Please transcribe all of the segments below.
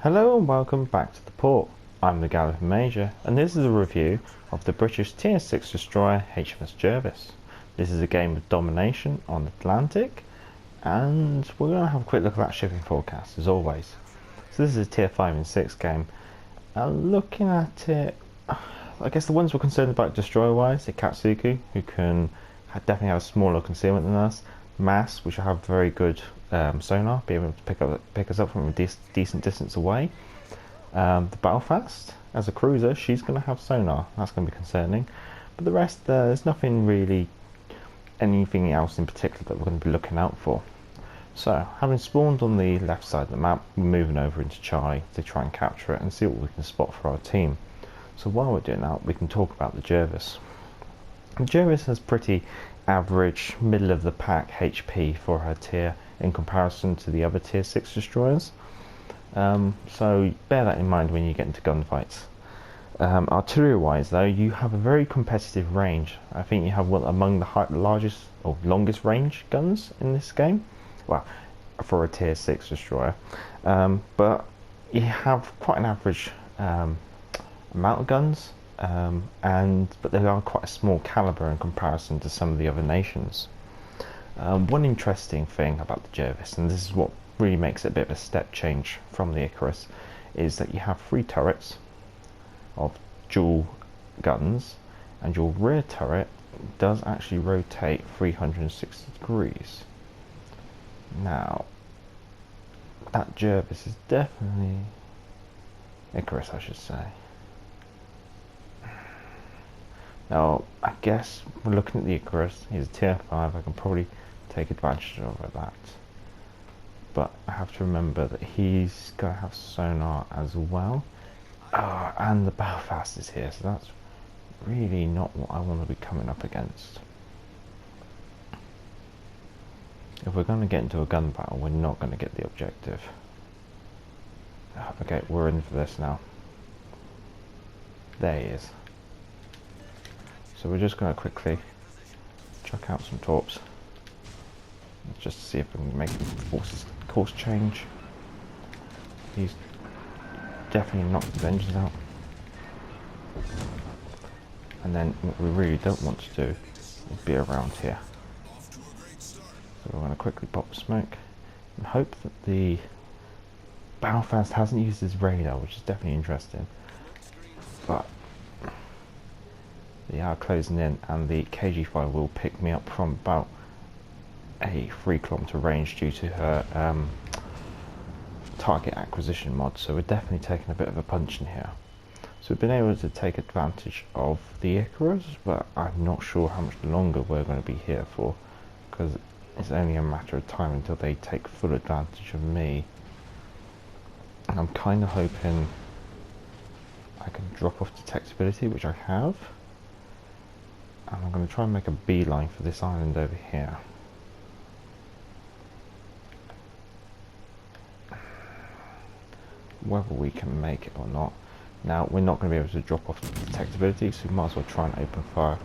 Hello and welcome back to the port. I'm the Galloping Major and this is a review of the British Tier 6 destroyer HMS Jervis. This is a game of domination on the Atlantic and we're going to have a quick look at that shipping forecast as always. So this is a Tier 5 and 6 game. Looking at it, I guess the ones we're concerned about destroyer wise are Katsuku, who can definitely have a smaller concealment than us, Mass, which will have very good sonar, be able to pick us up from a decent distance away. The Belfast, as a cruiser, she's going to have sonar. That's going to be concerning. But the rest, there's nothing really, anything else in particular that we're going to be looking out for. So, having spawned on the left side of the map, we're moving over into Chai to try and capture it and see what we can spot for our team. So while we're doing that, we can talk about the Jervis. The Jervis has pretty average, middle of the pack HP for her tier in comparison to the other tier 6 destroyers. So bear that in mind when you get into gunfights. Artillery wise though, you have a very competitive range. I think you have one among the largest or longest range guns in this game. Well, for a tier 6 destroyer. But you have quite an average amount of guns. But they are quite a small caliber in comparison to some of the other nations. One interesting thing about the Jervis, and this is what really makes it a bit of a step change from the Icarus, is that you have 3 turrets of dual guns, and your rear turret does actually rotate 360 degrees. Now, that Jervis is definitely Icarus, I should say. Now, I guess we're looking at the Icarus. He's a tier 5. I can probably take advantage of that. But I have to remember that he's going to have sonar as well. And the Belfast is here, so that's really not what I want to be coming up against. If we're going to get into a gun battle, we're not going to get the objective. Okay, we're in for this now. There he is. So we're just going to quickly chuck out some torps, just to see if we can make a course change. He's definitely knocked his engines out. And then what we really don't want to do is be around here. So we're going to quickly pop smoke and hope that the Belfast hasn't used his radar, which is definitely interesting. But they are closing in, and the KG5 will pick me up from about a 3-kilometer range due to her target acquisition mod, so we're definitely taking a bit of a punch in here. So we've been able to take advantage of the Icarus, but I'm not sure how much longer we're going to be here for, because it's only a matter of time until they take full advantage of me. And I'm kind of hoping I can drop off detectability, which I have. And I'm going to try and make a beeline for this island over here. Whether we can make it or not. Now, we're not going to be able to drop off detectability, so we might as well try and open fire.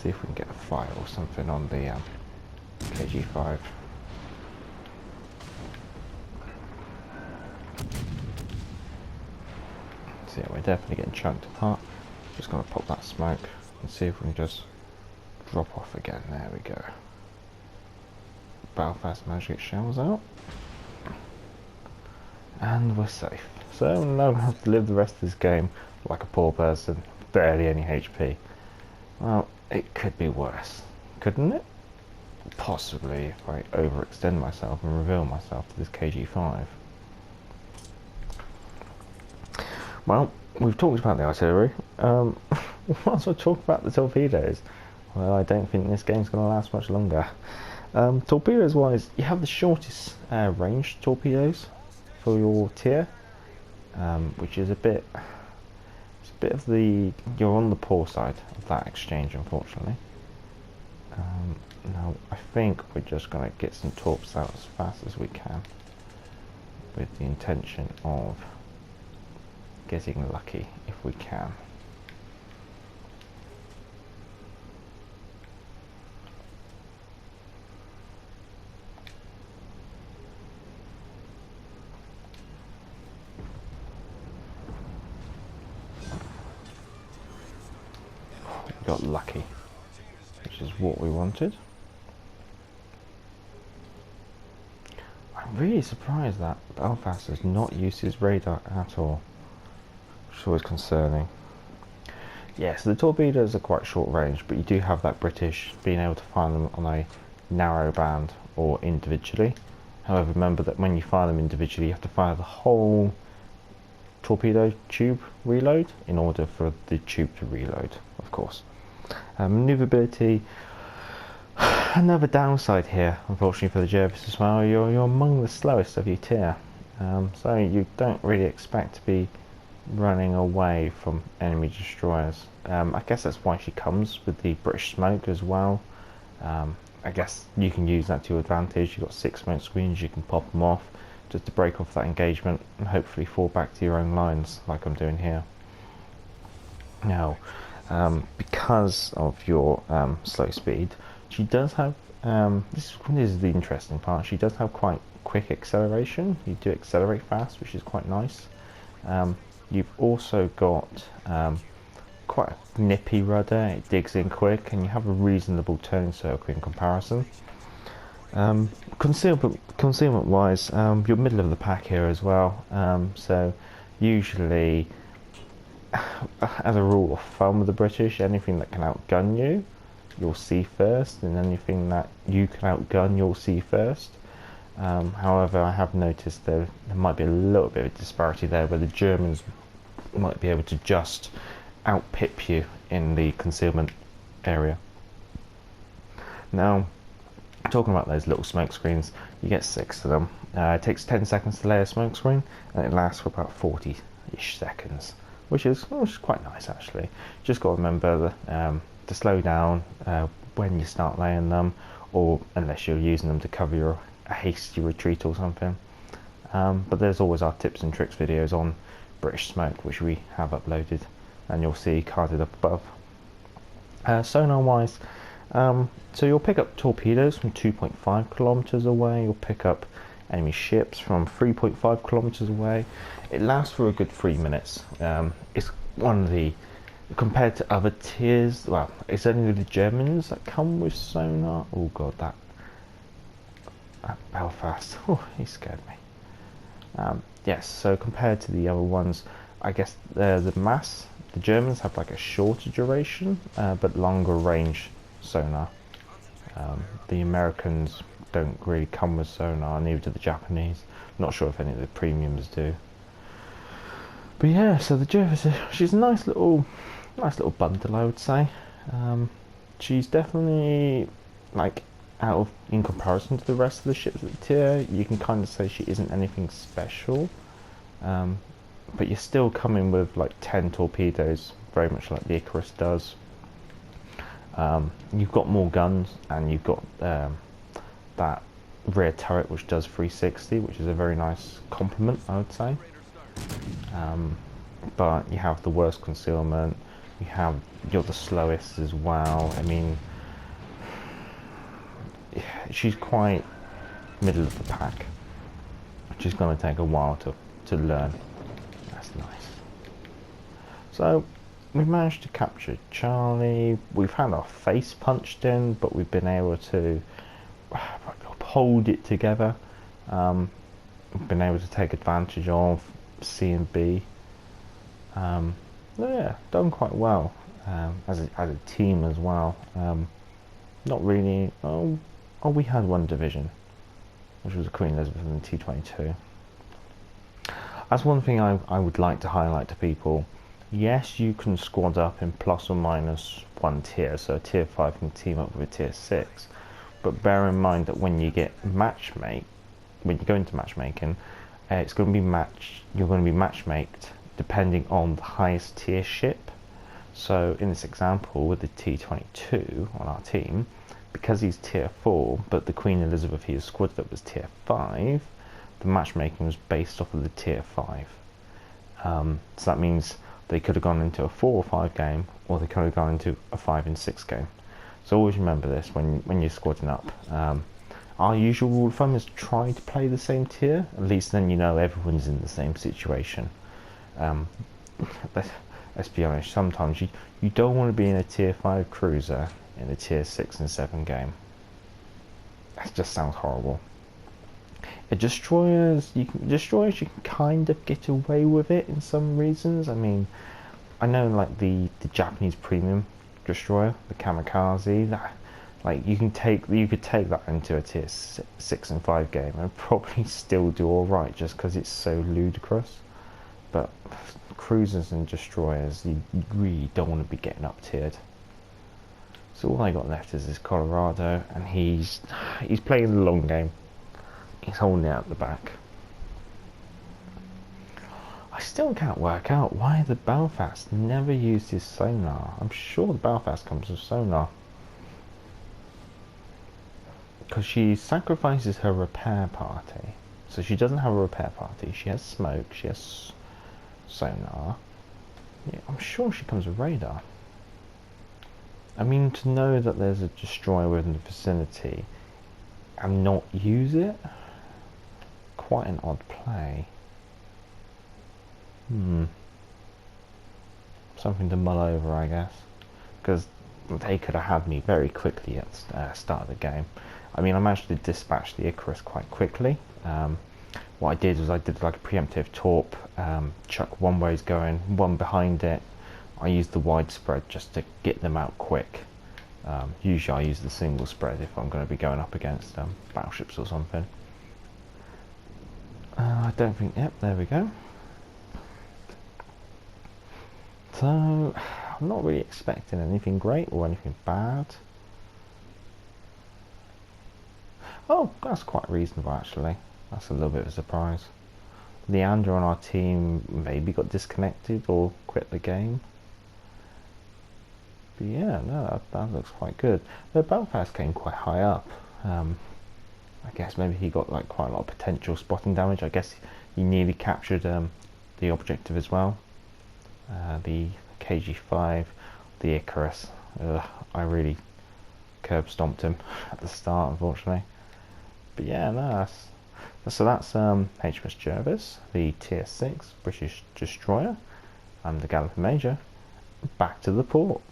See if we can get a fire or something on the KG5. So yeah, we're definitely getting chunked apart. Just going to pop that smoke and see if we can just drop off again. There we go. Belfast managed to get shells out. And we're safe. So now I'm going to have to live the rest of this game like a poor person, barely any HP. Well, it could be worse, couldn't it? Possibly if I overextend myself and reveal myself to this KG5. Well, we've talked about the artillery. We might as well talk about the torpedoes. Well, I don't think this game's going to last much longer. Torpedoes wise, you have the shortest range torpedoes for your tier, which is a bit of the, you're on the poor side of that exchange, unfortunately. Now I think we're just going to get some torps out as fast as we can, with the intention of getting lucky if we can. got lucky, which is what we wanted. I'm really surprised that Belfast has not used his radar at all, which is always concerning. Yes, the torpedoes are quite short range, but you do have that British being able to fire them on a narrow band or individually. However, remember that when you fire them individually, you have to fire the whole torpedo tube reload in order for the tube to reload, of course. Maneuverability, another downside here, unfortunately for the Jervis as well, you're among the slowest of your tier. So you don't really expect to be running away from enemy destroyers. I guess that's why she comes with the British smoke as well. I guess you can use that to your advantage. You've got 6 smoke screens, you can pop them off just to break off that engagement and hopefully fall back to your own lines like I'm doing here. Now, because of your slow speed, she does have, this is the interesting part, she does have quite quick acceleration. You do accelerate fast, which is quite nice. You've also got quite a nippy rudder, it digs in quick, and you have a reasonable turning circle in comparison. Concealment wise, you're middle of the pack here as well, so usually, as a rule of thumb with the British, anything that can outgun you, you'll see first, and anything that you can outgun, you'll see first. However, I have noticed there might be a little bit of disparity there, where the Germans might be able to just outpip you in the concealment area. Now, talking about those little smoke screens, you get 6 of them. It takes 10 seconds to lay a smoke screen, and it lasts for about 40-ish seconds, which is quite nice actually. Just got to remember to slow down when you start laying them, or unless you're using them to cover a hasty retreat or something. But there's always our tips and tricks videos on British smoke, which we have uploaded, and you'll see carded up above. Sonar wise, so you'll pick up torpedoes from 2.5 kilometers away, you'll pick up enemy ships from 3.5 kilometers away. It lasts for a good 3 minutes. It's one of the, compared to other tiers, well, it's only the Germans that come with sonar. Oh god, that Belfast, oh, he scared me. Yes, so compared to the other ones, I guess the Germans have like a shorter duration, but longer range sonar. The Americans don't really come with sonar, neither do the Japanese. Not sure if any of the premiums do. But yeah, so the Jervis, she's a nice little bundle, I would say. She's definitely like in comparison to the rest of the ships of the tier, you can kind of say she isn't anything special. But you're still coming with like 10 torpedoes, very much like the Icarus does. You've got more guns, and you've got that rear turret which does 360, which is a very nice compliment, I would say. But you have the worst concealment, you're the slowest as well. I mean, she's quite middle of the pack, which is going to take a while to learn. That's nice. So we've managed to capture Charlie. We've had our face punched in, but we've been able to hold it together. We've been able to take advantage of C and B. Yeah, done quite well as a team as well. Not really. Oh, we had one division, which was a Queen Elizabeth and the T-22. That's one thing I would like to highlight to people. Yes, you can squad up in plus or minus one tier, so a tier 5 can team up with a tier 6. But bear in mind that when you get when you go into matchmaking, you're going to be matchmaked depending on the highest tier ship. So in this example with the T-22 on our team, because he's tier 4, but the Queen Elizabeth he was squadded up was tier 5, the matchmaking was based off of the tier 5. So that means they could have gone into a 4 or 5 game, or they could have gone into a 5 and 6 game. So always remember this when you're squadding up. Our usual rule of thumb is try to play the same tier, at least then you know everyone's in the same situation. A let's be honest, sometimes you don't want to be in a tier 5 cruiser in a tier 6 and 7 game. That just sounds horrible. Destroyers, you can kind of get away with it in some reasons. I mean, I know like the Japanese premium destroyer, the kamikaze, that like you could take that into a tier 6 and 5 game and probably still do all right, just because it's so ludicrous. But cruisers and destroyers, you really don't want to be getting up tiered. So all I got left is this Colorado, and he's playing the long game. He's holding it out the back. I still can't work out why the Belfast never used his sonar. I'm sure the Belfast comes with sonar. Because she sacrifices her repair party. So she doesn't have a repair party. She has smoke, she has sonar. Yeah, I'm sure she comes with radar. I mean, to know that there's a destroyer within the vicinity and not use it, quite an odd play. Something to mull over, I guess, because they could have had me very quickly at the start of the game. I mean, I managed to dispatch the Icarus quite quickly. What I did was I did like a preemptive torp, chuck one ways going, one behind it. I used the widespread just to get them out quick. Usually I use the single spread if I'm going to be going up against battleships or something. I don't think, yep, there we go. So, I'm not really expecting anything great or anything bad. Oh, that's quite reasonable actually. That's a little bit of a surprise. Leander on our team maybe got disconnected or quit the game. But yeah, no, that looks quite good. The Belfast came quite high up. I guess maybe he got like quite a lot of potential spotting damage. I guess he nearly captured the objective as well. The KG5, the Icarus. I really curb stomped him at the start, unfortunately. But yeah, no, that's HMS Jervis, the tier 6 British destroyer. I'm the Galloping Major. Back to the port.